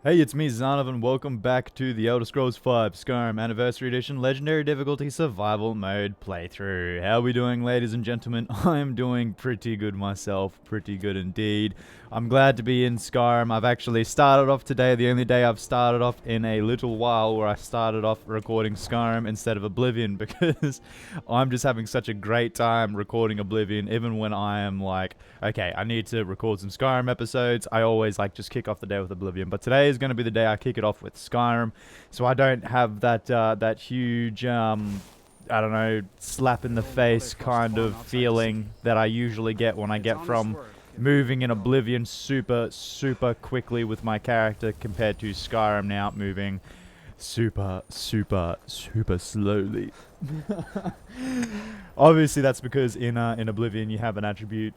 Hey, it's me, Zanav, and welcome back to the Elder Scrolls V Skyrim Anniversary Edition Legendary Difficulty Survival Mode playthrough. How are we doing, ladies and gentlemen? I am doing pretty good myself, pretty good indeed. I'm glad to be in Skyrim. I've actually started off today, the only day I've started off in a little while, where I started off recording Skyrim instead of Oblivion, because I'm just having such a great time recording Oblivion, even when I am like, okay, I need to record some Skyrim episodes. I always just kick off the day with Oblivion, but today is going to be the day I kick it off with Skyrim, so I don't have that huge I don't know, slap in the face kind of feeling that I usually get when I get from moving in Oblivion super quickly with my character compared to Skyrim now moving super slowly. Obviously, that's because in Oblivion you have an attribute.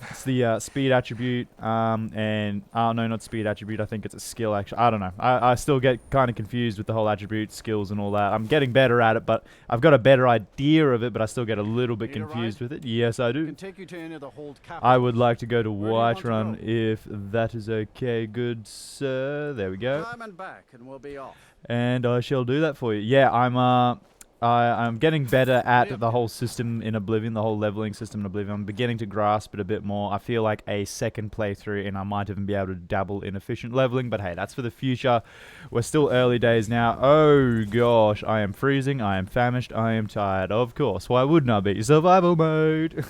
It's the speed attribute, and no, not speed attribute. I think it's a skill. Actually, I don't know. I still get kind of confused with the whole attribute skills and all that. I'm getting better at it, but I've got a better idea of it. But I still get a little bit confused with it. Yes, I do. Can take you to any of the hold I would like to go to Where do you want to Whiterun go? if that is okay, good sir. There we go. Time and back, and we'll be off. And I shall do that for you. Yeah, I'm getting better at the whole system in Oblivion, the whole leveling system in Oblivion. I'm beginning to grasp it a bit more. I feel like a second playthrough and I might even be able to dabble in efficient leveling, but hey, that's for the future. We're still early days now. Oh gosh, I am freezing, I am famished, I am tired. Of course, why wouldn't I be? Survival mode!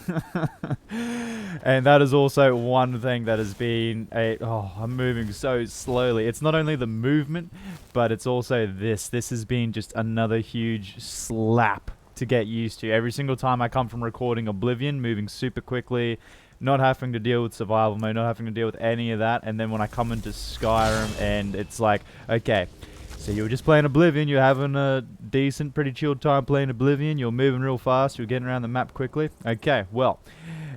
And that is also one thing that has been I'm moving so slowly. It's not only the movement, but it's also this. This has been just another huge slap to get used to. Every single time I come from recording Oblivion, moving super quickly, not having to deal with survival mode, not having to deal with any of that, and then when I come into Skyrim and it's like, okay, so you were just playing Oblivion, you're having a decent, pretty chilled time playing Oblivion, you're moving real fast, you're getting around the map quickly. Okay, well,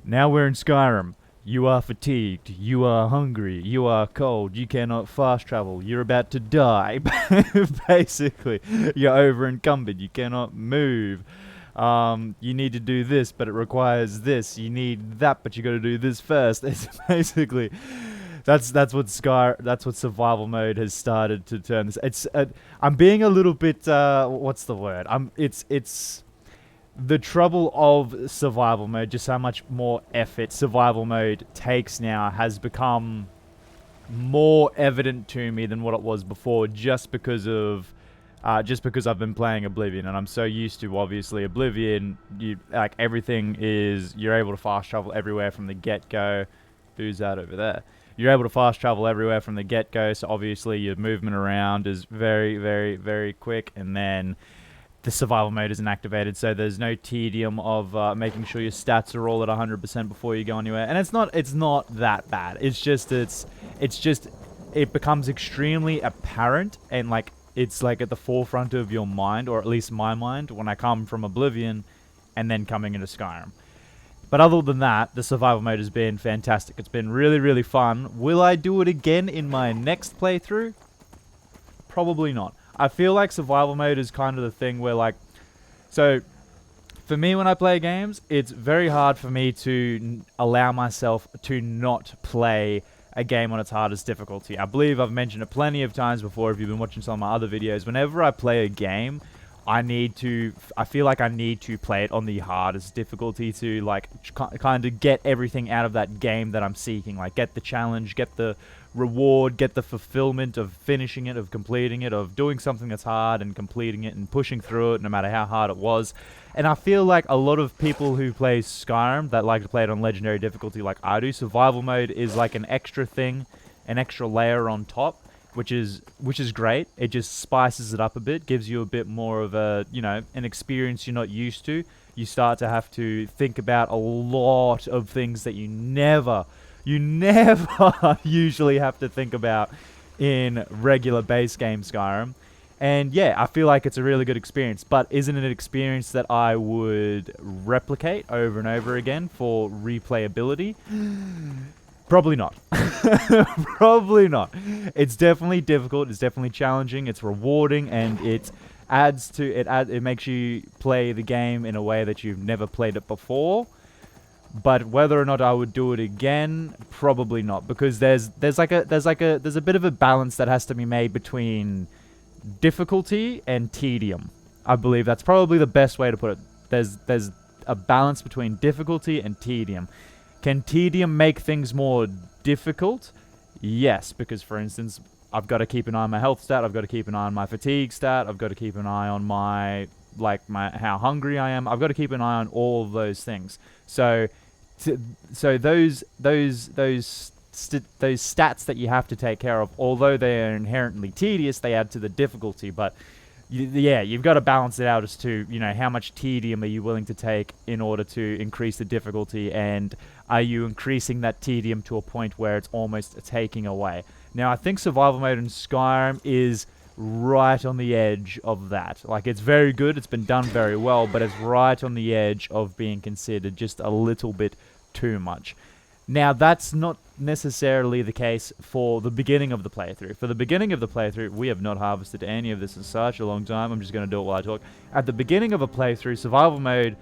now we're in Skyrim. You are fatigued, you are hungry, you are cold, you cannot fast travel, you're about to die. Basically, you're over encumbered, you cannot move. You need to do this, but it requires this. You need that, but you got to do this first. It's basically that's what survival mode has started to turn this. It's I'm being a little bit what's the word? It's the trouble of survival mode, just how much more effort survival mode takes now, has become more evident to me than what it was before, just because I've been playing Oblivion and I'm so used to, obviously, Oblivion. You everything is, you're able to fast travel everywhere from the get-go. Who's that over there? You're able to fast travel everywhere from the get-go, so obviously your movement around is very quick, and then the survival mode isn't activated, so there's no tedium of making sure your stats are all at 100% before you go anywhere. And it's not that bad. It becomes extremely apparent, and it's at the forefront of your mind, or at least my mind, when I come from Oblivion and then coming into Skyrim. But other than that, the survival mode has been fantastic. It's been really fun. Will I do it again in my next playthrough? Probably not. I feel like survival mode is kind of the thing where so for me when I play games, it's very hard for me to allow myself to not play a game on its hardest difficulty. I believe I've mentioned it plenty of times before if you've been watching some of my other videos. Whenever I play a game, I feel like I need to play it on the hardest difficulty to kind of get everything out of that game that I'm seeking. Get the challenge, get the reward, get the fulfillment of finishing it, of completing it, of doing something that's hard and completing it and pushing through it no matter how hard it was. And I feel like a lot of people who play Skyrim that like to play it on legendary difficulty like I do, survival mode is like an extra thing, an extra layer on top, which is great. It just spices it up a bit, gives you a bit more of a, an experience you're not used to. You start to have to think about a lot of things that you never usually have to think about in regular base game Skyrim. And yeah, I feel like it's a really good experience, but isn't it an experience that I would replicate over and over again for replayability? Probably not. Probably not. It's definitely difficult, it's definitely challenging, it's rewarding, and it makes you play the game in a way that you've never played it before. But whether or not I would do it again, probably not, because there's a bit of a balance that has to be made between difficulty and tedium. I believe that's probably the best way to put it. There's a balance between difficulty and tedium. Can tedium make things more difficult? Yes, because for instance, I've got to keep an eye on my health stat, I've got to keep an eye on my fatigue stat, I've got to keep an eye on my how hungry I am. I've got to keep an eye on all of those things. So those stats that you have to take care of, although they are inherently tedious, they add to the difficulty. But yeah, you've got to balance it out as to, you know, how much tedium are you willing to take in order to increase the difficulty, and are you increasing that tedium to a point where it's almost taking away. Now, I think survival mode in Skyrim is right on the edge of that. Like, it's very good, it's been done very well, but it's right on the edge of being considered just a little bit too much. Now, that's not necessarily the case for the beginning of the playthrough. For the beginning of the playthrough, we have not harvested any of this in such a long time. I'm just going to do it while I talk. At the beginning of a playthrough, survival mode,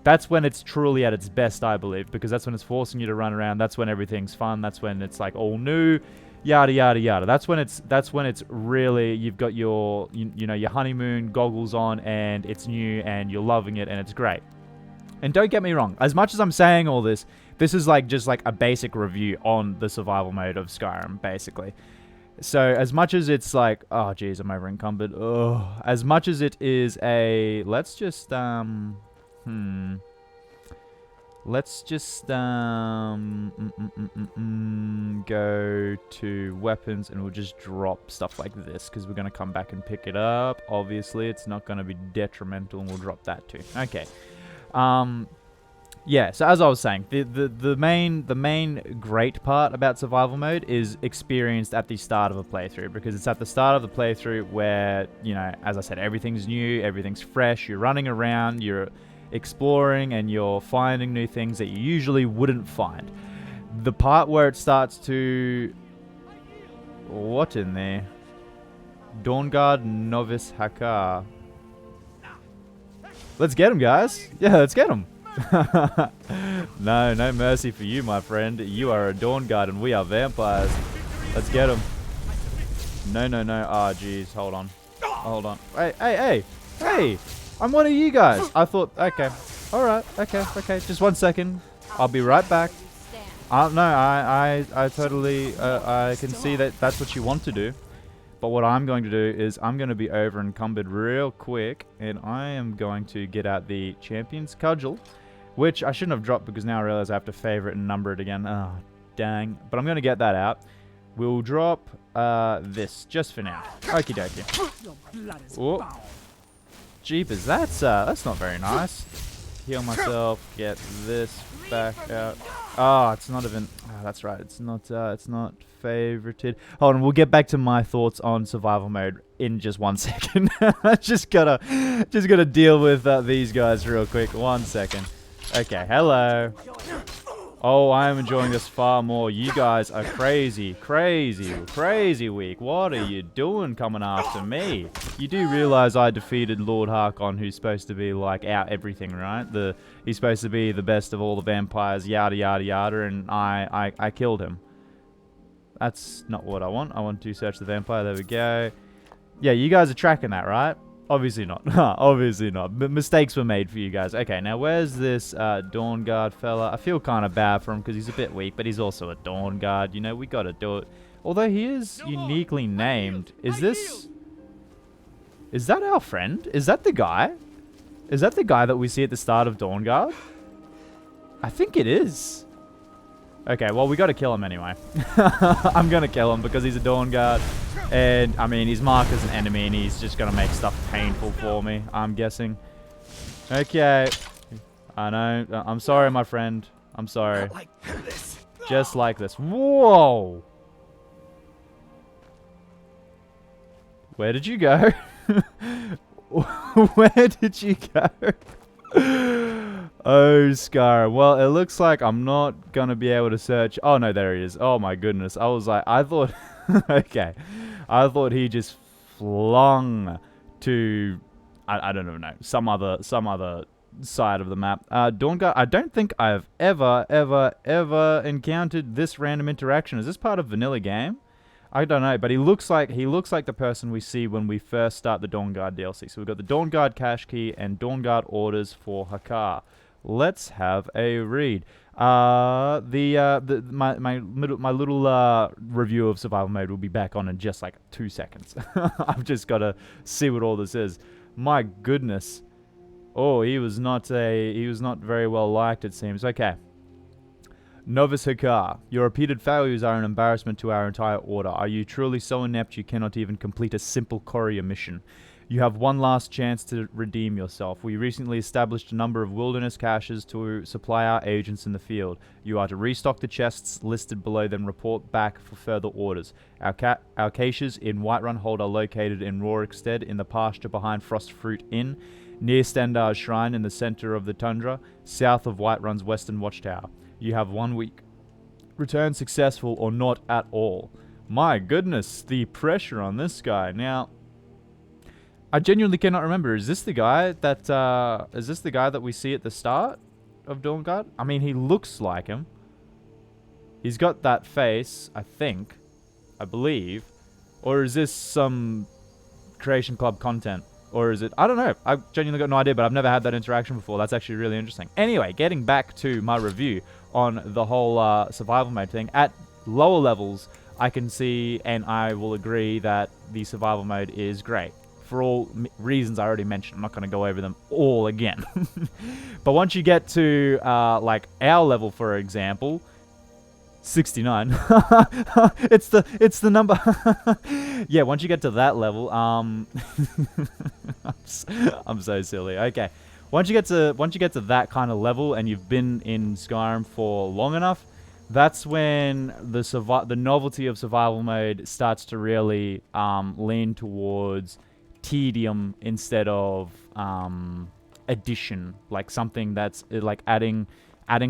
that's when it's truly at its best, I believe, because that's when it's forcing you to run around. That's when everything's fun. That's when it's like all new, yada yada yada. That's when it's really, you've got your you know, your honeymoon goggles on, and it's new and you're loving it and it's great. And don't get me wrong, as much as I'm saying all this, this is like just like a basic review on the survival mode of Skyrim, basically. So as much as it's like, oh geez, I'm over encumbered. Oh, as much as it is a, let's just go to weapons, and we'll just drop stuff like this, because we're going to come back and pick it up. Obviously, it's not going to be detrimental, and we'll drop that too. Okay. Yeah, so as I was saying, the main great part about survival mode is experienced at the start of a playthrough, because it's at the start of the playthrough where, you know, as I said, everything's new, everything's fresh, you're running around, you're exploring, and you're finding new things that you usually wouldn't find. The part where it starts to... What in there? Dawnguard Novice Hakar. Let's get him, guys. Yeah, let's get him. No mercy for you, my friend. You are a Dawnguard and we are vampires. Let's get him. No. Ah, jeez. Hold on. Hey. I'm one of you guys. I thought, okay. Alright, okay. Just 1 second. I'll be right back. No, I totally, I can see that that's what you want to do. But what I'm going to do is I'm going to be over encumbered real quick, and I am going to get out the Champion's Cudgel, which I shouldn't have dropped because now I realize I have to favorite and number it again. Oh, dang. But I'm going to get that out. We'll drop this just for now. Okie dokie. Oh. Jeepers, that's not very nice. Heal myself, get this back out. Oh, it's not even... Oh, that's right, it's not favorited. Hold on, we'll get back to my thoughts on survival mode in just 1 second. just gotta deal with these guys real quick. 1 second. Okay, hello. Oh, I am enjoying this far more. You guys are crazy weak. What are you doing coming after me? You do realize I defeated Lord Harkon, who's supposed to be like out everything, right? He's supposed to be the best of all the vampires, yada yada yada, and I killed him. That's not what I want. I want to search the vampire. There we go. Yeah, you guys are tracking that, right? Obviously not. Obviously not. Mistakes were made for you guys. Okay, now where's this Dawnguard fella? I feel kind of bad for him because he's a bit weak, but he's also a Dawnguard. You know, we got to do it. Although he is uniquely named. Is that our friend? Is that the guy? Is that the guy that we see at the start of Dawnguard? I think it is. Okay, well, we got to kill him anyway. I'm going to kill him because he's a Dawnguard. And, I mean, he's marked as an enemy and he's just going to make stuff painful for me, I'm guessing. Okay. I know. I'm sorry, my friend. I'm sorry. Just like this. Whoa! Where did you go? Where did you go? Oh, Skyrim. Well, it looks like I'm not going to be able to search. Oh, no, there he is. Oh, my goodness. I was like, I thought... Okay. I thought he just flung to... I don't know. Some other side of the map. Dawnguard, I don't think I've ever encountered this random interaction. Is this part of vanilla game? I don't know, but he looks like the person we see when we first start the Dawnguard DLC. So we've got the Dawnguard cache key and Dawnguard orders for Hakar. Let's have a read. My little review of survival mode will be back on in just like 2 seconds. I've just got to see what all this is. My goodness. Oh, he was not very well liked, it seems. Okay. Novice Hakar, your repeated failures are an embarrassment to our entire order. Are you truly so inept you cannot even complete a simple courier mission? You have one last chance to redeem yourself. We recently established a number of wilderness caches to supply our agents in the field. You are to restock the chests listed below, then report back for further orders. Our caches in Whiterun Hold are located in Rorikstead, in the pasture behind Frostfruit Inn, near Stendar's Shrine in the center of the tundra, south of Whiterun's western watchtower. You have 1 week. Return successful or not at all. My goodness, the pressure on this guy. Now, I genuinely cannot remember. Is this the guy that we see at the start of Dawnguard? I mean, he looks like him. He's got that face, I believe. Or is this some Creation Club content? Or is it... I don't know. I've genuinely got no idea, but I've never had that interaction before. That's actually really interesting. Anyway, getting back to my review on the whole survival mode thing. At lower levels, I can see and I will agree that the survival mode is great. For all reasons I already mentioned. I'm not going to go over them all again. But once you get to, like, our level, for example... 69. it's the number. Yeah, once you get to that level, I'm so silly. Okay. Once you get to that kind of level and you've been in Skyrim for long enough, that's when the novelty of survival mode starts to really lean towards tedium instead of addition, like something that's like adding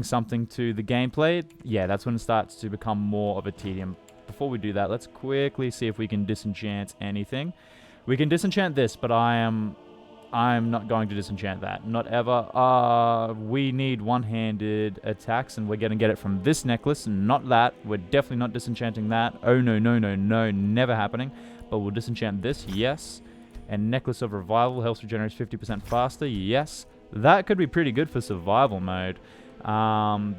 something to the gameplay. Yeah, that's when it starts to become more of a tedium. Before we do that, let's quickly see if we can disenchant anything. We can disenchant this, but I'm not going to disenchant that. Not ever. We need one-handed attacks, and we're going to get it from this necklace, not that. We're definitely not disenchanting that. Oh, no, never happening. But we'll disenchant this, yes. And Necklace of Revival, health regenerates 50% faster, yes. That could be pretty good for survival mode.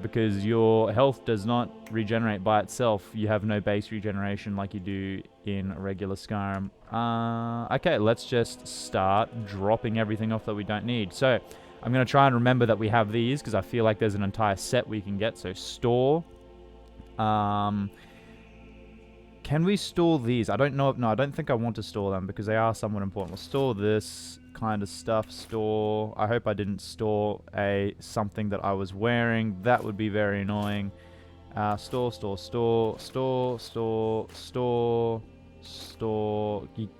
Because your health does not regenerate by itself. You have no base regeneration like you do in regular Skyrim. Okay, let's just start dropping everything off that we don't need. So, I'm going to try and remember that we have these, because I feel like there's an entire set we can get. So, store. Can we store these? I don't know. No, I don't think I want to store them, because they are somewhat important. We'll store this kind of stuff. Store. I hope I didn't store something that I was wearing. That would be very annoying. Store.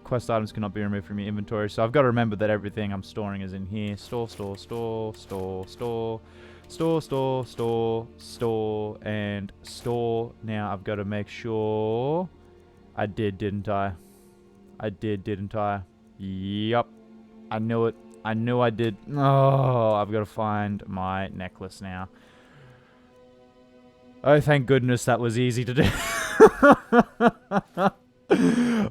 Quest items cannot be removed from your inventory. So I've got to remember that everything I'm storing is in here. Store, and store. Now I've got to make sure I did, didn't I? I did, didn't I? Yup. I knew it. I knew I did. Oh, I've got to find my necklace now. Oh, thank goodness that was easy to do.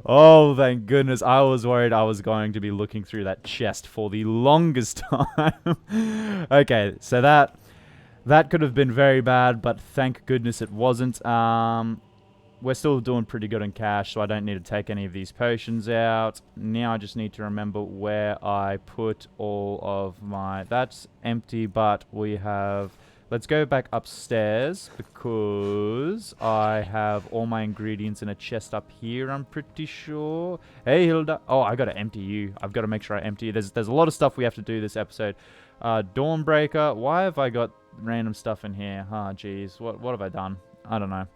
Oh, thank goodness. I was worried I was going to be looking through that chest for the longest time. Okay, so that could have been very bad, but thank goodness it wasn't. We're still doing pretty good in cash, so I don't need to take any of these potions out. Now I just need to remember where I put all of my... That's empty, but we have... Let's go back upstairs, because I have all my ingredients in a chest up here, I'm pretty sure. Hey, Hilda. Oh, I got to empty you. I've got to make sure I empty you. There's a lot of stuff we have to do this episode. Dawnbreaker. Why have I got random stuff in here? Ah, jeez. What have I done? I don't know.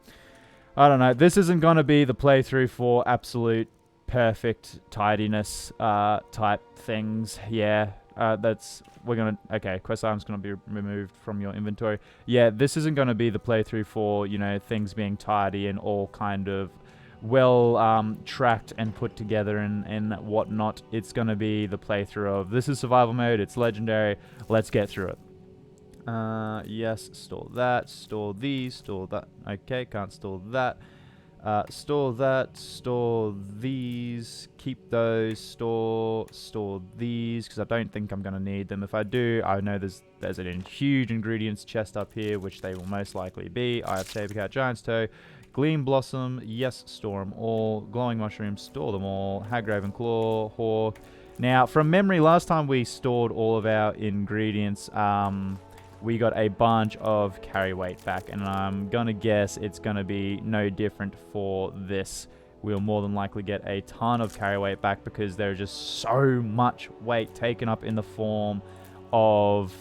This isn't going to be the playthrough for absolute perfect tidiness type things. Yeah, okay, quest items going to be removed from your inventory. Yeah, this isn't going to be the playthrough for, things being tidy and all kind of well tracked and put together and whatnot. It's going to be the playthrough of this is survival mode, it's legendary, let's get through it. Yes, store that, store these, store that. Okay, can't store that. Store that, store these, keep those, store these, because I don't think I'm going to need them. If I do, I know there's a huge ingredients chest up here, which they will most likely be. I have Saber Cat, Giant's Toe, Gleam Blossom, yes, store them all. Glowing Mushrooms, store them all. Hagraven Claw, Hawk. Now, from memory, last time we stored all of our ingredients, we got a bunch of carry weight back, and I'm gonna guess it's gonna be no different for this. We'll more than likely get a ton of carry weight back because there's just so much weight taken up in the form of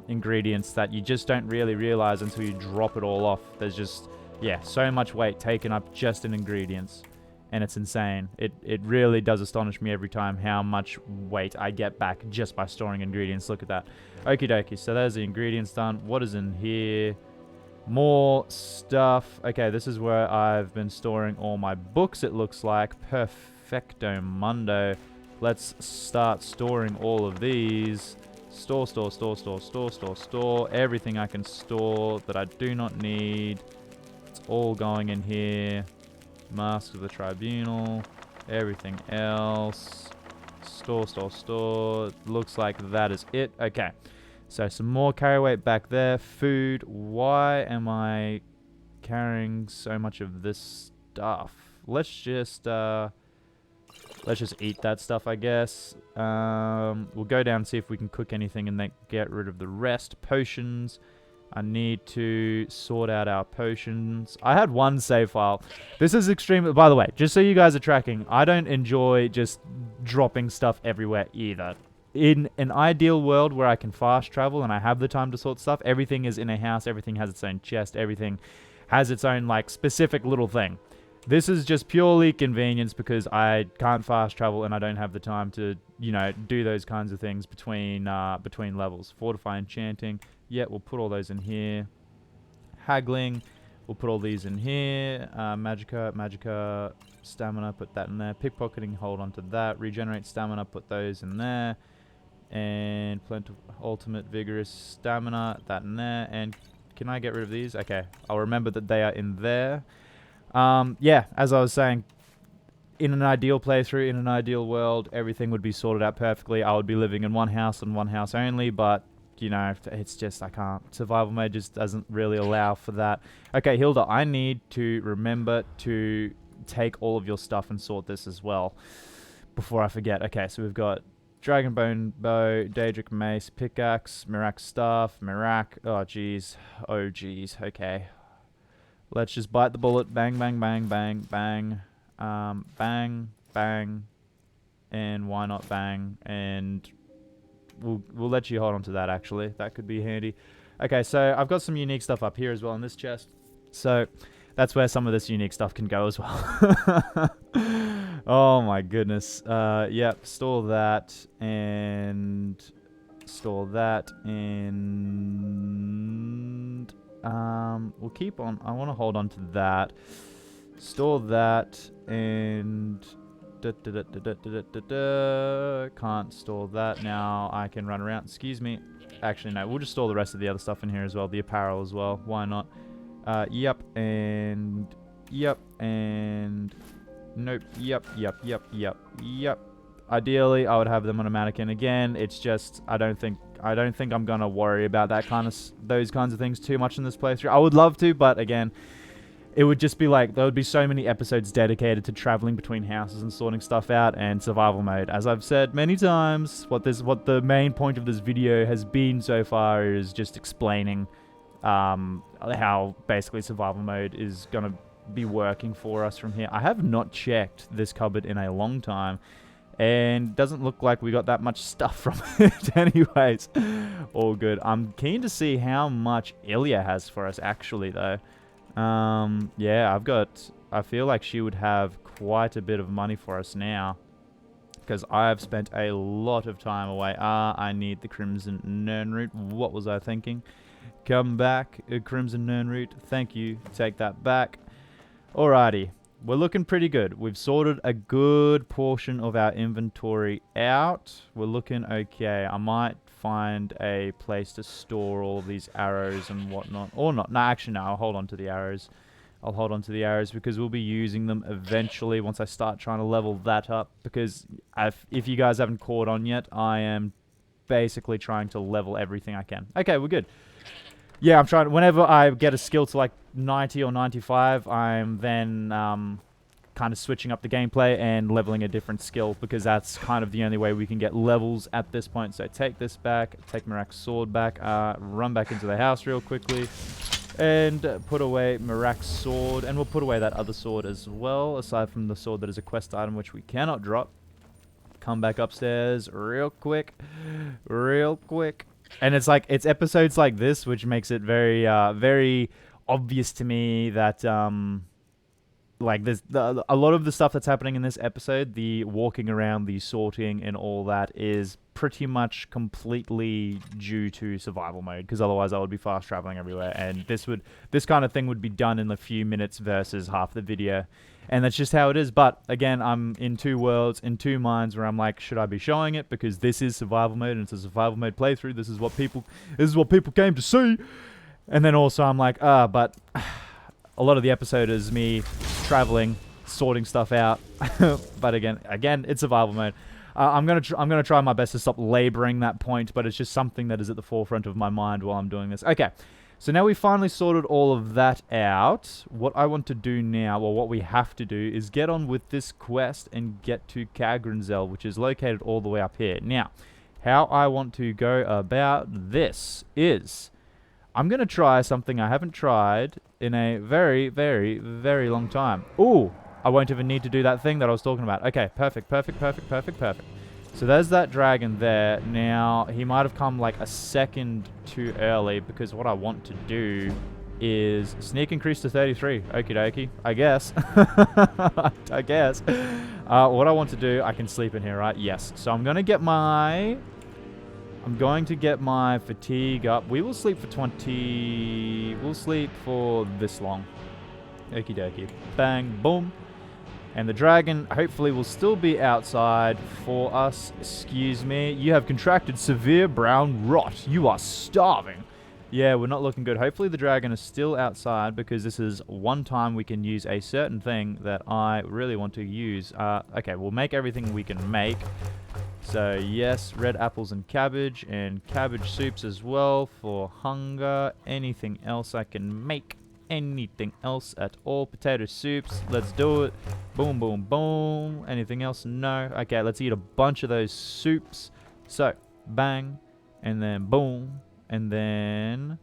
ingredients that you just don't really realize until you drop it all off. There's just, yeah, so much weight taken up just in ingredients, and it's insane. It really does astonish me every time how much weight I get back just by storing ingredients. Look at that. Okie dokie, so there's the ingredients done. What is in here? More stuff. Okay, this is where I've been storing all my books, it looks like. Perfecto mundo. Let's start storing all of these. Store. Everything I can store that I do not need. It's all going in here. Mask of the Tribunal. Everything else. Store. Looks like that is it. Okay. So some more carry weight back there. Food. Why am I carrying so much of this stuff? Let's just eat that stuff, I guess. We'll go down and see if we can cook anything and then get rid of the rest. Potions. I need to sort out our potions. I had one save file. This is extreme. By the way, just so you guys are tracking, I don't enjoy just dropping stuff everywhere either. In an ideal world where I can fast travel and I have the time to sort stuff, everything is in a house, everything has its own chest, everything has its own, like, specific little thing. This is just purely convenience because I can't fast travel and I don't have the time to, you know, do those kinds of things between levels. Fortify Enchanting. Yeah, we'll put all those in here. Haggling. We'll put all these in here. Magicka, Stamina, put that in there. Pickpocketing, hold on to that. Regenerate Stamina, put those in there. And Ultimate Vigorous Stamina, that in there. And can I get rid of these? Okay, I'll remember that they are in there. Yeah, as I was saying, in an ideal playthrough, in an ideal world, everything would be sorted out perfectly. I would be living in one house and one house only, but, you know, it's just, I can't. Survival mode just doesn't really allow for that. Okay, Hilda, I need to remember to take all of your stuff and sort this as well before I forget. Okay, so we've got Dragonbone Bow, Daedric Mace, Pickaxe, Mirac Staff, Mirac. Oh, jeez. Oh, jeez. Okay. Let's just bite the bullet. Bang, bang, bang, bang, bang. Bang, bang. And why not bang? And we'll let you hold on to that, actually. That could be handy. Okay, so I've got some unique stuff up here as well in this chest. So that's where some of this unique stuff can go as well. Oh my goodness. Yep, store that and store that and we'll keep on. I want to hold on to that. Store that and can't store that. Now I can run around. Excuse me. Actually, no. We'll just store the rest of the other stuff in here as well. The apparel as well. Why not? Yep and nope. Yep. Ideally, I would have them on a mannequin. Again, it's just I don't think I'm gonna worry about those kinds of things too much in this playthrough. I would love to, but again, it would just be like there would be so many episodes dedicated to traveling between houses and sorting stuff out and survival mode. As I've said many times, what the main point of this video has been so far is just explaining how basically survival mode is gonna be working for us from here. I have not checked this cupboard in a long time, and doesn't look like we got that much stuff from it anyways. All good. I'm keen to see how much Ilya has for us actually though. Yeah, I feel like she would have quite a bit of money for us now, because I've spent a lot of time away. I need the Crimson Nirnroot. What was I thinking? Come back, Crimson Nirnroot. Thank you. Take that back. Alrighty. we're looking pretty good. We've sorted a good portion of our inventory out. We're looking okay. I might find a place to store all of these arrows and whatnot. Or not. No, actually, no. I'll hold on to the arrows. I'll hold on to the arrows because we'll be using them eventually once I start trying to level that up. Because if you guys haven't caught on yet, I am basically trying to level everything I can. Okay, we're good. Yeah, I'm trying. Whenever I get a skill to like 90 or 95, I'm then kind of switching up the gameplay and leveling a different skill because that's kind of the only way we can get levels at this point. So take this back, take Marak's sword back, run back into the house real quickly, and put away Marak's sword, and we'll put away that other sword as well, aside from the sword that is a quest item which we cannot drop. Come back upstairs real quick, and it's like it's episodes like this which makes it very very obvious to me that like there's a lot of the stuff that's happening in this episode, the walking around, the sorting and all that, is pretty much completely due to survival mode, because otherwise I would be fast traveling everywhere, and this kind of thing would be done in a few minutes versus half the video. And that's just how it is. But again, I'm in two worlds, in two minds, where I'm like, should I be showing it because this is survival mode and it's a survival mode playthrough? This is what people came to see. And then also I'm like, but a lot of the episode is me traveling, sorting stuff out. But again, it's survival mode. I'm gonna try my best to stop laboring that point, but it's just something that is at the forefront of my mind while I'm doing this. Okay. So now we finally sorted all of that out. What I want to do now, or what we have to do, is get on with this quest and get to Kagrenzel, which is located all the way up here. Now, how I want to go about this is I'm going to try something I haven't tried in a very, very, very long time. Ooh, I won't even need to do that thing that I was talking about. Okay, perfect. So there's that dragon there. Now, he might have come like a second too early because what I want to do is sneak increase to 33. Okie dokie. I guess. I guess. What I want to do, I can sleep in here, right? Yes. So I'm going to get my fatigue up. We will sleep for 20... We'll sleep for this long. Okie dokie. Bang. Boom. And the dragon, hopefully, will still be outside for us. Excuse me. You have contracted severe brown rot. You are starving. Yeah, we're not looking good. Hopefully, the dragon is still outside because this is one time we can use a certain thing that I really want to use. Okay, we'll make everything we can make. So, yes, red apples and cabbage soups as well for hunger. Anything else I can make? Anything else at all? Potato soups. Let's do it. Boom, boom, boom. Anything else? No. Okay, let's eat a bunch of those soups. So, bang. And then boom. And then...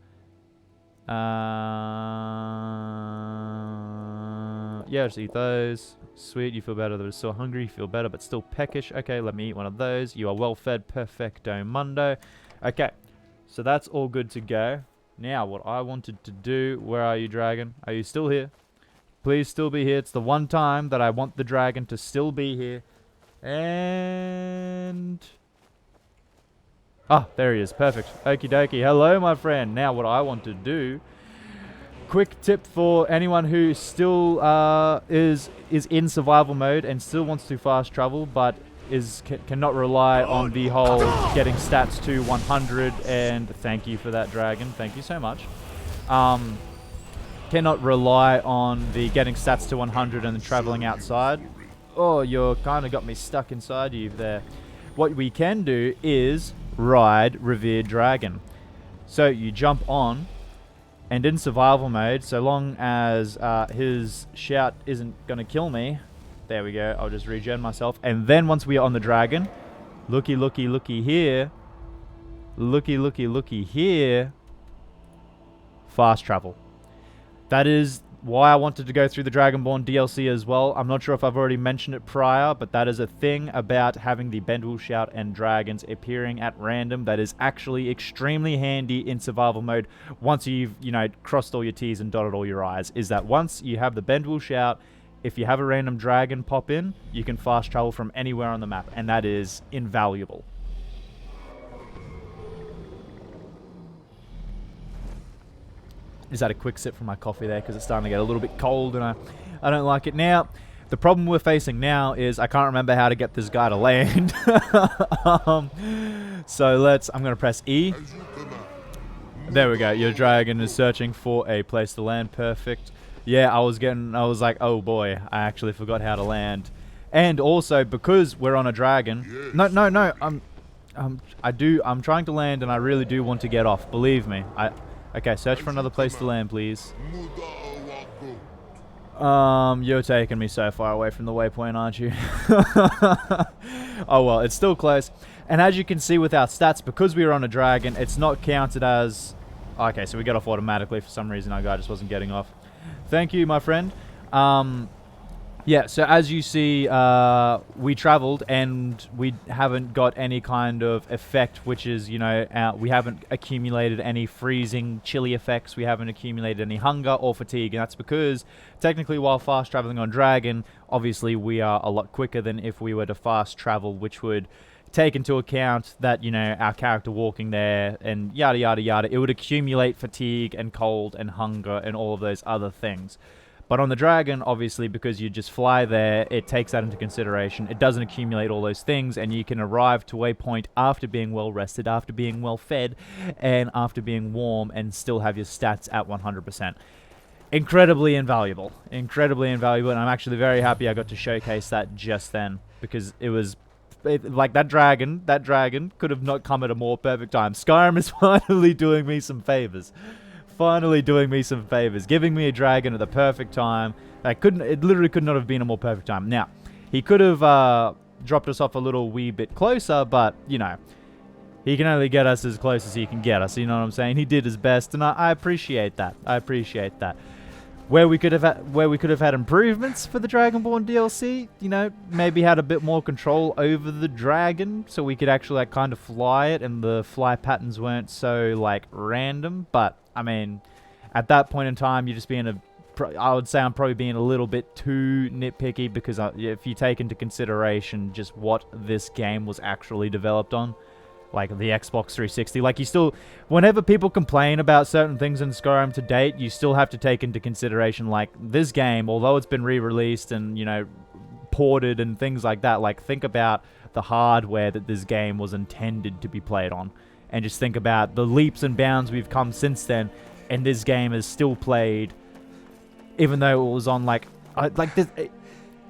yeah, just eat those. Sweet, you feel better, but still hungry. You feel better, but still peckish. Okay, let me eat one of those. You are well fed. Perfecto mundo. Okay, so that's all good to go. Now, what I wanted to do... Where are you, dragon? Are you still here? Please still be here. It's the one time that I want the dragon to still be here. And... ah, there he is. Perfect. Okie dokie. Hello, my friend. Now, what I want to do... Quick tip for anyone who still is in survival mode and still wants to fast travel, but cannot rely on the whole getting stats to 100, and thank you for that, dragon. Thank you so much. Cannot rely on the getting stats to 100 and then traveling outside. Oh, you're kind of got me stuck inside you there. What we can do is ride Revered Dragon. So you jump on, and in survival mode, so long as his shout isn't going to kill me, there we go, I'll just regen myself. And then once we are on the dragon, looky here, looky here, fast travel. That is why I wanted to go through the Dragonborn DLC as well. I'm not sure if I've already mentioned it prior, but that is a thing about having the Bendwell Shout and dragons appearing at random that is actually extremely handy in survival mode once you've, crossed all your T's and dotted all your I's, is that once you have the Bendwell Shout, if you have a random dragon pop in, you can fast travel from anywhere on the map, and that is invaluable. Just had a quick sip from my coffee there because it's starting to get a little bit cold and I don't like it. Now, the problem we're facing now is I can't remember how to get this guy to land. So I'm going to press E. There we go. Your dragon is searching for a place to land. Perfect. Yeah, I was like, oh boy, I actually forgot how to land. And also, because we're on a dragon... No, I'm trying to land and I really do want to get off. Believe me. Okay, search for another place to land, please. You're taking me so far away from the waypoint, aren't you? Oh well, it's still close. And as you can see with our stats, because we were on a dragon, it's not counted as... Okay, so we get off automatically. For some reason, our guy just wasn't getting off. Thank you, my friend. Yeah, so as you see, we traveled and we haven't got any kind of effect, which is, you know, we haven't accumulated any freezing, chilly effects. We haven't accumulated any hunger or fatigue, and that's because technically while fast traveling on Dragon, obviously we are a lot quicker than if we were to fast travel, which would take into account that, you know, our character walking there and yada, yada, yada. It would accumulate fatigue and cold and hunger and all of those other things. But on the Dragon, obviously, because you just fly there, it takes that into consideration. It doesn't accumulate all those things, and you can arrive to a point after being well rested, after being well fed, and after being warm, and still have your stats at 100%. Incredibly invaluable. Incredibly invaluable, and I'm actually very happy I got to showcase that just then, because it was... like, that dragon could have not come at a more perfect time. Skyrim is finally doing me some favors. Finally doing me some favors, giving me a dragon at the perfect time. It literally could not have been a more perfect time. Now, he could have dropped us off a little wee bit closer, but, you know, he can only get us as close as he can get us, you know what I'm saying? He did his best, and I appreciate that. I appreciate that. Where we could have had improvements for the Dragonborn DLC, you know, maybe had a bit more control over the dragon, so we could actually, like, kind of fly it, and the fly patterns weren't so, like, random, but... I mean, at that point in time, you're just being I would say I'm probably being a little bit too nitpicky because if you take into consideration just what this game was actually developed on, like the Xbox 360, like whenever people complain about certain things in Skyrim to date, you still have to take into consideration, like, this game, although it's been re-released and, you know, ported and things like that, like, think about the hardware that this game was intended to be played on. And just think about the leaps and bounds we've come since then, and this game is still played, even though it was on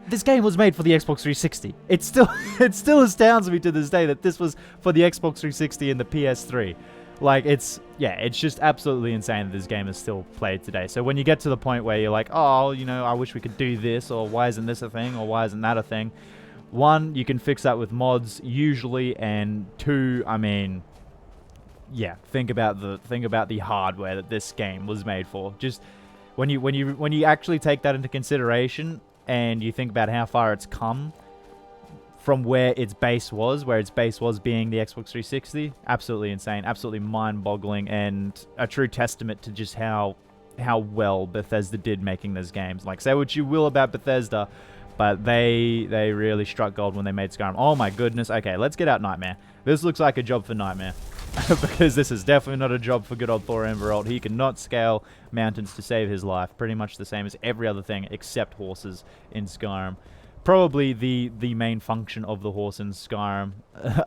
this game was made for the Xbox 360. It still astounds me to this day that this was for the Xbox 360 and the PS3. Like, it's just absolutely insane that this game is still played today. So when you get to the point where you're like, oh, you know, I wish we could do this, or why isn't this a thing, or why isn't that a thing? One, you can fix that with mods usually, and two, I mean. Yeah, think about the hardware that this game was made for. Just when you actually take that into consideration and you think about how far it's come from where its base was being the Xbox 360, absolutely insane, absolutely mind-boggling, and a true testament to just how well Bethesda did making those games. Like, say what you will about Bethesda, but they really struck gold when they made Skyrim. Oh my goodness. Okay, let's get out Nightmare. This looks like a job for Nightmare. Because this is definitely not a job for good old Thor Enveralt. He cannot scale mountains to save his life. Pretty much the same as every other thing except horses in Skyrim. Probably the main function of the horse in Skyrim,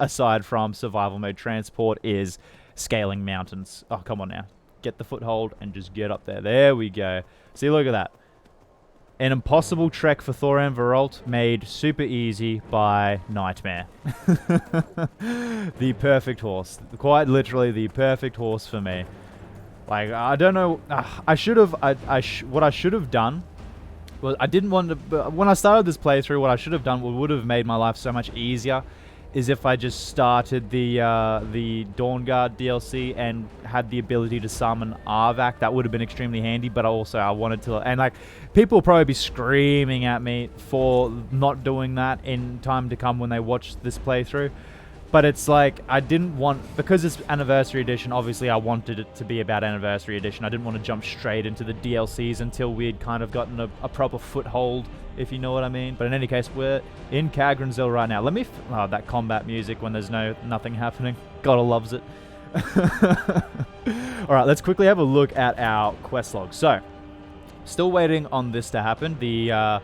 aside from survival mode transport, is scaling mountains. Oh, come on now. Get the foothold and just get up there. There we go. See, look at that. An impossible trek for Thor Enveralt made super easy by Nightmare. The perfect horse. Quite literally the perfect horse for me. Like, I don't know. I should have... what I should have done... Well, I didn't want to... When I started this playthrough, what I should have done would have made my life so much easier is if I just started the Dawnguard DLC and had the ability to summon Arvak. That would have been extremely handy, but I wanted to... And, like, people will probably be screaming at me for not doing that in time to come when they watch this playthrough. But it's like, I didn't want... Because it's Anniversary Edition, obviously I wanted it to be about Anniversary Edition. I didn't want to jump straight into the DLCs until we had kind of gotten a proper foothold, if you know what I mean. But in any case, we're in Kagrenzel right now. Let me... Oh, that combat music when there's nothing happening. Gotta loves it. All right, let's quickly have a look at our quest log. So, still waiting on this to happen. The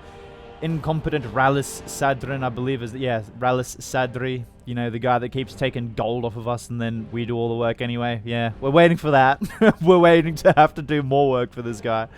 incompetent Rallis Sadrin, I believe is... Yeah, Rallis Sadri. You know, the guy that keeps taking gold off of us and then we do all the work anyway. Yeah, we're waiting for that. We're waiting to have to do more work for this guy.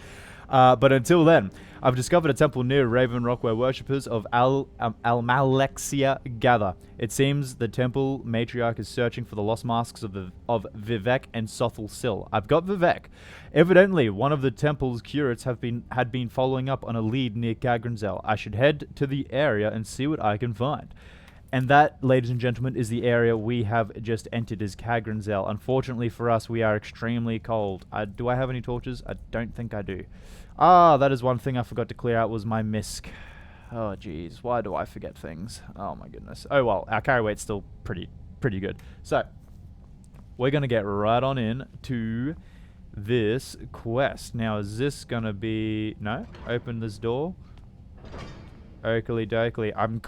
But until then, I've discovered a temple near Raven Rock where worshippers of Almalexia gather. It seems the temple matriarch is searching for the lost masks of Vivek and Sothel Sil. I've got Vivek. Evidently, one of the temple's curates had been following up on a lead near Kagrenzel. I should head to the area and see what I can find. And that, ladies and gentlemen, is the area we have just entered as Kagrenzel. Unfortunately for us, we are extremely cold. Do I have any torches? I don't think I do. Ah, that is one thing I forgot to clear out was my misc. Oh, jeez. Why do I forget things? Oh, my goodness. Oh, well, our carry weight's still pretty good. So, we're going to get right on in to this quest. Now, is this going to be... No? Open this door. Oakley dokley. I'm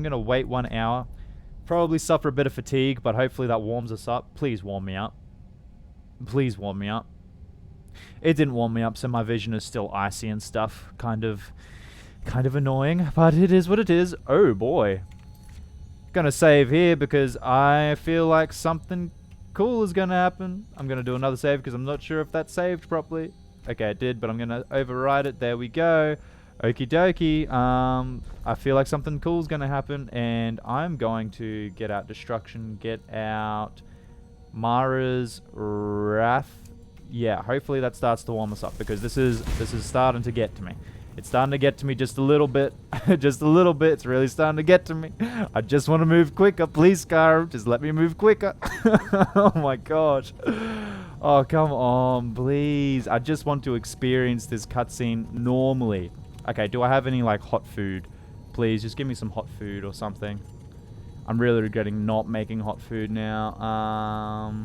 gonna wait 1 hour. Probably suffer a bit of fatigue, but hopefully that warms us up. Please warm me up. Please warm me up. It didn't warm me up, so my vision is still icy and stuff. Kind of annoying, but it is what it is. Oh boy. Gonna save here because I feel like something cool is gonna happen. I'm gonna do another save because I'm not sure if that saved properly. Okay, it did, but I'm gonna override it. There we go. Okie dokie. I feel like something cool is gonna happen, and I'm going to get out Destruction, get out Mara's Wrath. Yeah, hopefully that starts to warm us up because this is starting to get to me. It's starting to get to me just a little bit. Just a little bit. It's really starting to get to me. I just want to move quicker. Please, Skyrim. Just let me move quicker. Oh my gosh. Oh, come on, please. I just want to experience this cutscene normally. Okay, do I have any, like, hot food? Please, just give me some hot food or something. I'm really regretting not making hot food now.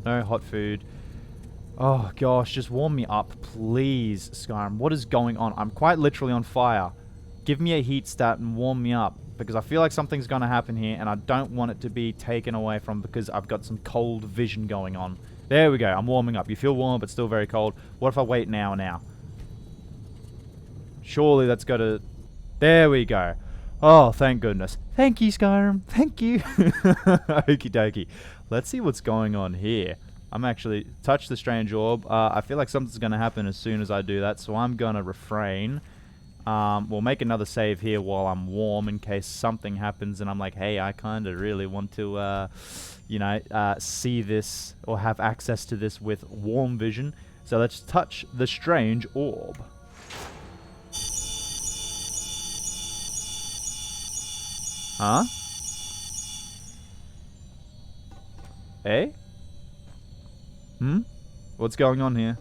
No hot food. Oh, gosh, just warm me up, please, Skyrim. What is going on? I'm quite literally on fire. Give me a heat stat and warm me up. Because I feel like something's going to happen here, and I don't want it to be taken away from because I've got some cold vision going on. There we go. I'm warming up. You feel warm, but still very cold. What if I wait now? Surely that's got to... There we go. Oh, thank goodness. Thank you, Skyrim. Thank you. Okie dokie. Let's see what's going on here. I'm actually... Touch the strange orb. I feel like something's going to happen as soon as I do that, so I'm going to refrain. We'll make another save here while I'm warm in case something happens and I'm like, hey, I kind of really want to, see this or have access to this with warm vision. So let's touch the strange orb. Huh? Eh? What's going on here?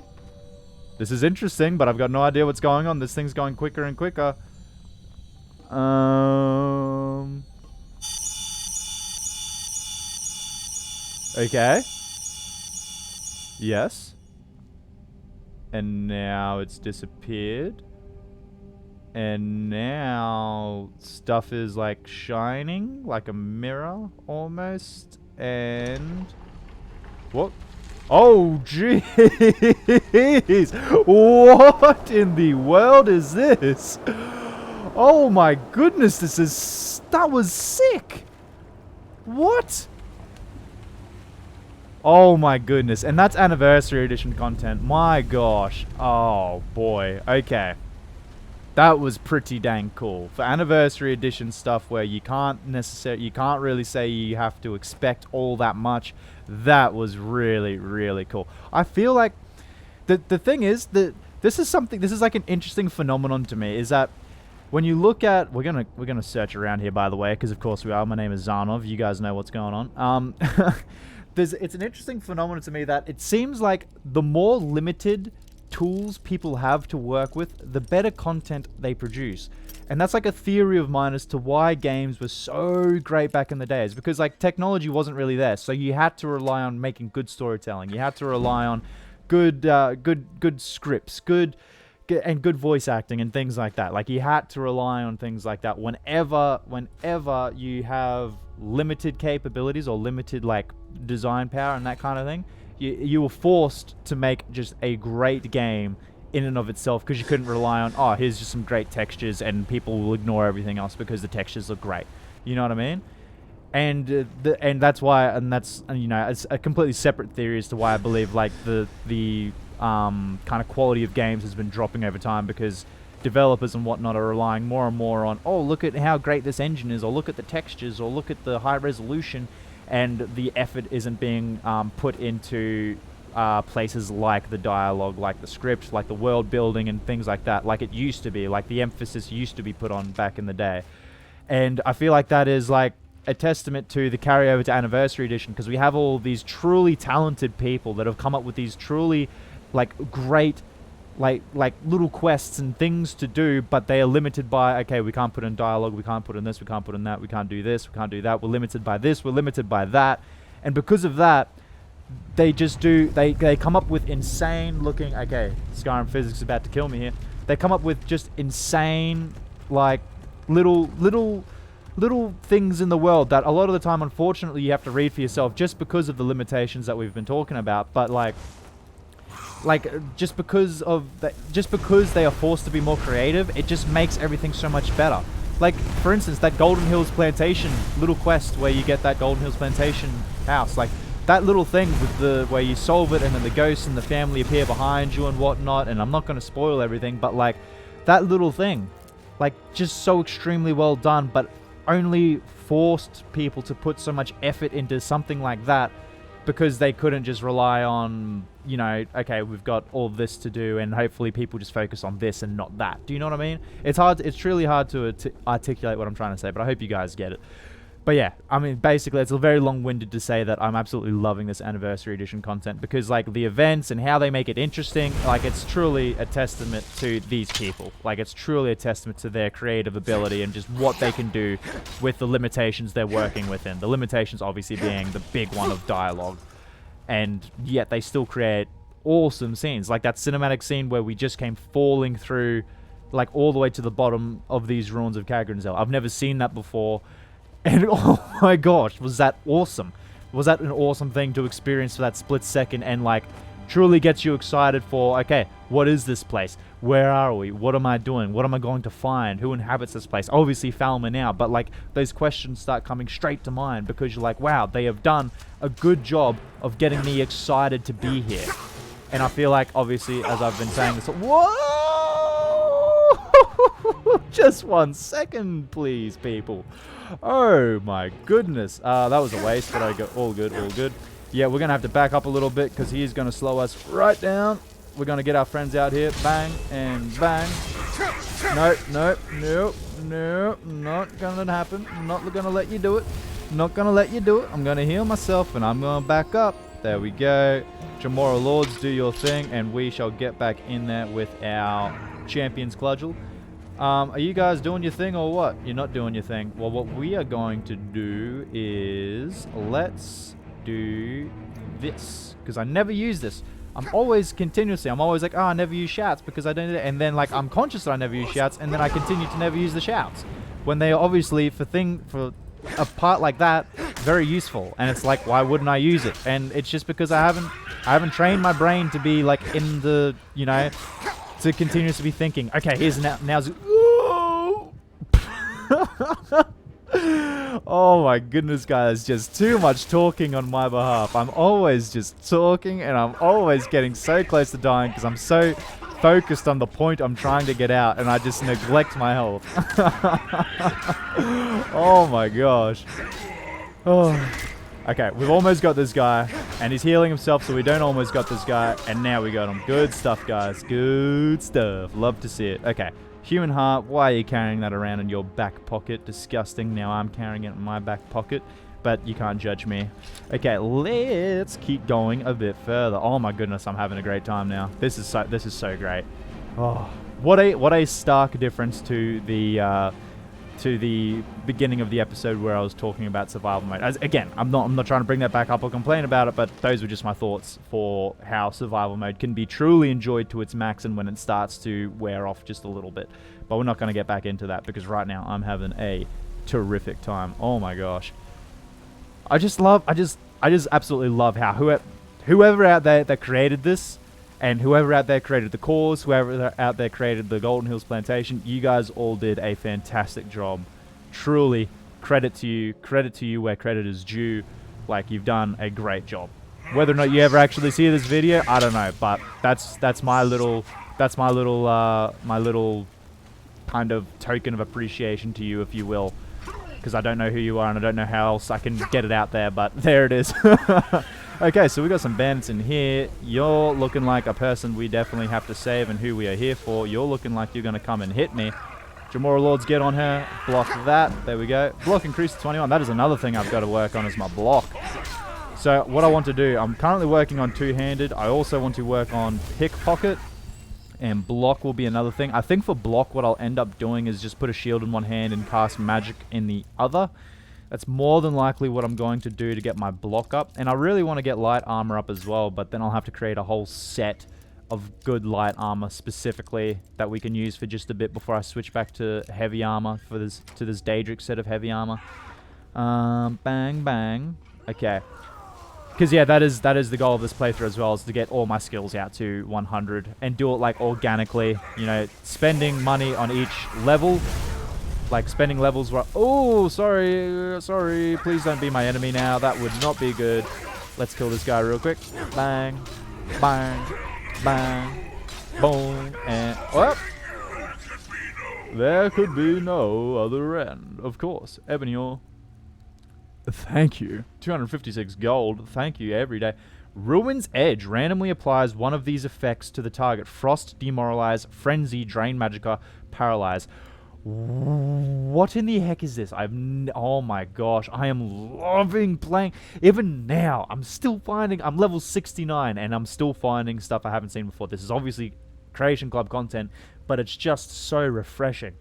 This is interesting, but I've got no idea what's going on. This thing's going quicker and quicker. Okay. Yes. And now it's disappeared. And now stuff is like shining, like a mirror almost. And... What? Oh, jeez. What in the world is this? Oh my goodness, that was sick. What? Oh my goodness. And that's Anniversary Edition content. My gosh. Oh boy. Okay. That was pretty dang cool. For Anniversary Edition stuff where you can't really say you have to expect all that much. That was really, really cool. I feel like the thing is that this is like an interesting phenomenon to me, is that when you look at, we're gonna search around here, by the way, because of course we are. My name is Zanov. You guys know what's going on. It's an interesting phenomenon to me that it seems like the more limited tools people have to work with, the better content they produce. And that's like a theory of mine as to why games were so great back in the days, because like technology wasn't really there, so you had to rely on making good storytelling. You had to rely on good scripts, good and good voice acting and things like that. Like, he had to rely on things like that whenever you have limited capabilities or limited like design power and that kind of thing. You were forced to make just a great game in and of itself, because you couldn't rely on, oh, here's just some great textures and people will ignore everything else because the textures look great. You know what I mean? And that's why, and that's, you know, it's a completely separate theory as to why I believe like the kind of quality of games has been dropping over time, because developers and whatnot are relying more and more on, oh, look at how great this engine is, or look at the textures, or look at the high resolution, and the effort isn't being put into places like the dialogue, like the script, like the world building and things like that, like it used to be, like the emphasis used to be put on back in the day. And I feel like that is like a testament to the carryover to Anniversary Edition, because we have all these truly talented people that have come up with these truly like great like little quests and things to do, but they are limited by, okay, we can't put in dialogue, we can't put in this, we can't put in that, we can't do this, we can't do that, we're limited by this, we're limited by that. And because of that, they just do, they come up with insane looking, okay, Skyrim physics is about to kill me here. They come up with just insane, like, little things in the world that a lot of the time, unfortunately, you have to read for yourself just because of the limitations that we've been talking about. But like just because they are forced to be more creative, it just makes everything so much better. Like, for instance, that Golden Hills Plantation little quest where you get that Golden Hills Plantation house, like, that little thing with the where you solve it and then the ghosts and the family appear behind you and whatnot, and I'm not going to spoil everything, but like that little thing, like, just so extremely well done, but only forced people to put so much effort into something like that because they couldn't just rely on, you know, okay, we've got all this to do and hopefully people just focus on this and not that. Do you know what I mean? It's truly hard to articulate what I'm trying to say, but I hope you guys get it. But yeah, I mean, basically, it's a very long-winded to say that I'm absolutely loving this Anniversary Edition content, because, like, the events and how they make it interesting, like, it's truly a testament to these people. Like, it's truly a testament to their creative ability and just what they can do with the limitations they're working within. The limitations, obviously, being the big one of dialogue. And yet they still create awesome scenes. Like that cinematic scene where we just came falling through, like, all the way to the bottom of these ruins of Kagrenzel. I've never seen that before. And oh my gosh, was that awesome. Was that an awesome thing to experience for that split second, and like truly gets you excited for, okay, what is this place? Where are we? What am I doing? What am I going to find? Who inhabits this place? Obviously Falmer now, but like those questions start coming straight to mind because you're like, wow, they have done a good job of getting me excited to be here. And I feel like, obviously, as I've been saying this, whoa! Just 1 second, please, people. Oh my goodness. That was a waste, but I go all good. Yeah, we're going to have to back up a little bit because he's going to slow us right down. We're going to get our friends out here. Bang and bang. Nope. Not going to happen. Not going to let you do it. Not going to let you do it. I'm going to heal myself and I'm going to back up. There we go. Jamora Lords, do your thing, and we shall get back in there with our Champion's Cludgel. Are you guys doing your thing or what? You're not doing your thing. Well, what we are going to do is, let's do this, because I never use this. I'm always like, oh, I never use shouts because I don't do it. And then, like, I'm conscious that I never use shouts, and then I continue to never use the shouts when they are obviously for a part like that very useful. And it's like, why wouldn't I use it? And it's just because I haven't trained my brain to be like in the, you know, to continuously be thinking, okay, here's now's oh my goodness, guys, just too much talking on my behalf. I'm always just talking and I'm always getting so close to dying because I'm so focused on the point I'm trying to get out and I just neglect my health. Oh my gosh. Oh. Okay, we've almost got this guy, and he's healing himself, so we don't almost got this guy, and now we got him. Good stuff, guys. Good stuff. Love to see it. Okay, human heart, why are you carrying that around in your back pocket? Disgusting. Now I'm carrying it in my back pocket, but you can't judge me. Okay, let's keep going a bit further. Oh my goodness, I'm having a great time now. This is so great. Oh, what a stark difference to the to the beginning of the episode where I was talking about survival mode. Again, I'm not trying to bring that back up or complain about it, but those were just my thoughts for how survival mode can be truly enjoyed to its max and when it starts to wear off just a little bit. But we're not going to get back into that because right now I'm having a terrific time. Oh my gosh. I just absolutely love how whoever out there that created this, and whoever out there created the cause, whoever out there created the Golden Hills Plantation, you guys all did a fantastic job. Truly, credit to you where credit is due. Like, you've done a great job. Whether or not you ever actually see this video, I don't know, but that's my little kind of token of appreciation to you, if you will, because I don't know who you are and I don't know how else I can get it out there, but there it is. Okay, so we got some bandits in here. You're looking like a person we definitely have to save and who we are here for. You're looking like you're going to come and hit me. Jamora Lords, get on her. Block that. There we go. Block increased to 21. That is another thing I've got to work on, is my block. So what I want to do, I'm currently working on two-handed. I also want to work on pickpocket, and block will be another thing. I think for block, what I'll end up doing is just put a shield in one hand and cast magic in the other. That's more than likely what I'm going to do to get my block up. And I really want to get light armor up as well, but then I'll have to create a whole set of good light armor specifically that we can use for just a bit before I switch back to heavy armor for this Daedric set of heavy armor. Bang, bang. Okay. Because, yeah, that is the goal of this playthrough as well, is to get all my skills out to 100 and do it, like, organically. You know, spending money on each level. Like, spending levels where... Oh, sorry. Please don't be my enemy now. That would not be good. Let's kill this guy real quick. Bang. Bang. Bang. Boom. And... Oh! There could be no other end. Of course. Ebony ore. Thank you. 256 gold. Thank you every day. Ruin's Edge randomly applies one of these effects to the target. Frost, Demoralize, Frenzy, Drain Magicka, Paralyze. What in the heck is this? Oh my gosh, I am loving playing. Even now, I'm level 69 and I'm still finding stuff I haven't seen before. This is obviously Creation Club content, but it's just so refreshing.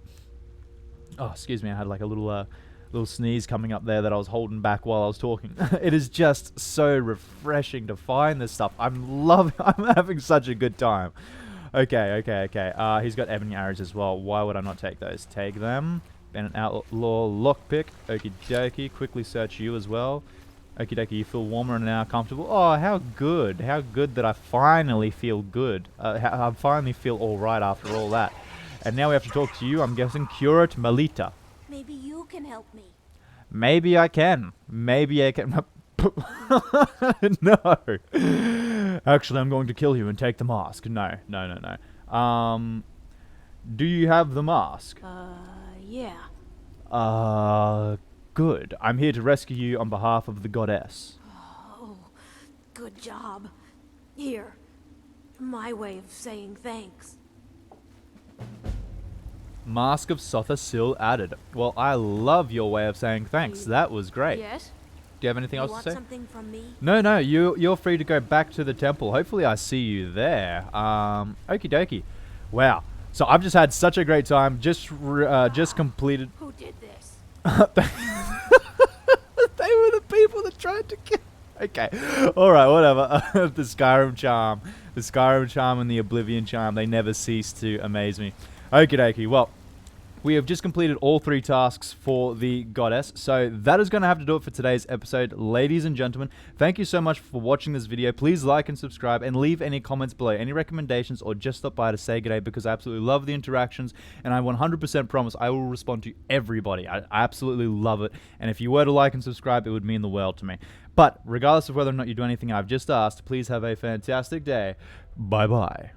Oh, excuse me, I had like a little sneeze coming up there that I was holding back while I was talking. It is just so refreshing to find this stuff. I'm having such a good time. Okay. He's got ebony arrows as well. Why would I not take those? Take them. Bandit outlaw lockpick. Okie dokie. Quickly search you as well. Okie dokie. You feel warmer and now comfortable. Oh, how good. How good that I finally feel good. I finally feel alright after all that. And now we have to talk to you. I'm guessing Curate Melita. Maybe you can help me. Maybe I can. Maybe I can. No. Actually, I'm going to kill you and take the mask. No. Do you have the mask? Yeah. Good. I'm here to rescue you on behalf of the goddess. Oh, good job. Here. My way of saying thanks. Mask of Sotha Sil added. Well, I love your way of saying thanks. That was great. Yes? Do you have anything else want to say? something from me? No, you're free to go back to the temple. Hopefully I see you there. Okie dokie. Wow. So I've just had such a great time. Just completed. Who did this? They were the people that tried to kill. Okay. Alright, whatever. The Skyrim Charm. The Skyrim Charm and the Oblivion Charm. They never cease to amaze me. Okie dokie. Well, we have just completed all 3 tasks for the goddess, so that is going to have to do it for today's episode. Ladies and gentlemen, thank you so much for watching this video. Please like and subscribe and leave any comments below, any recommendations, or just stop by to say g'day, because I absolutely love the interactions, and I 100% promise I will respond to everybody. I absolutely love it, and if you were to like and subscribe, it would mean the world to me. But regardless of whether or not you do anything I've just asked, please have a fantastic day. Bye-bye.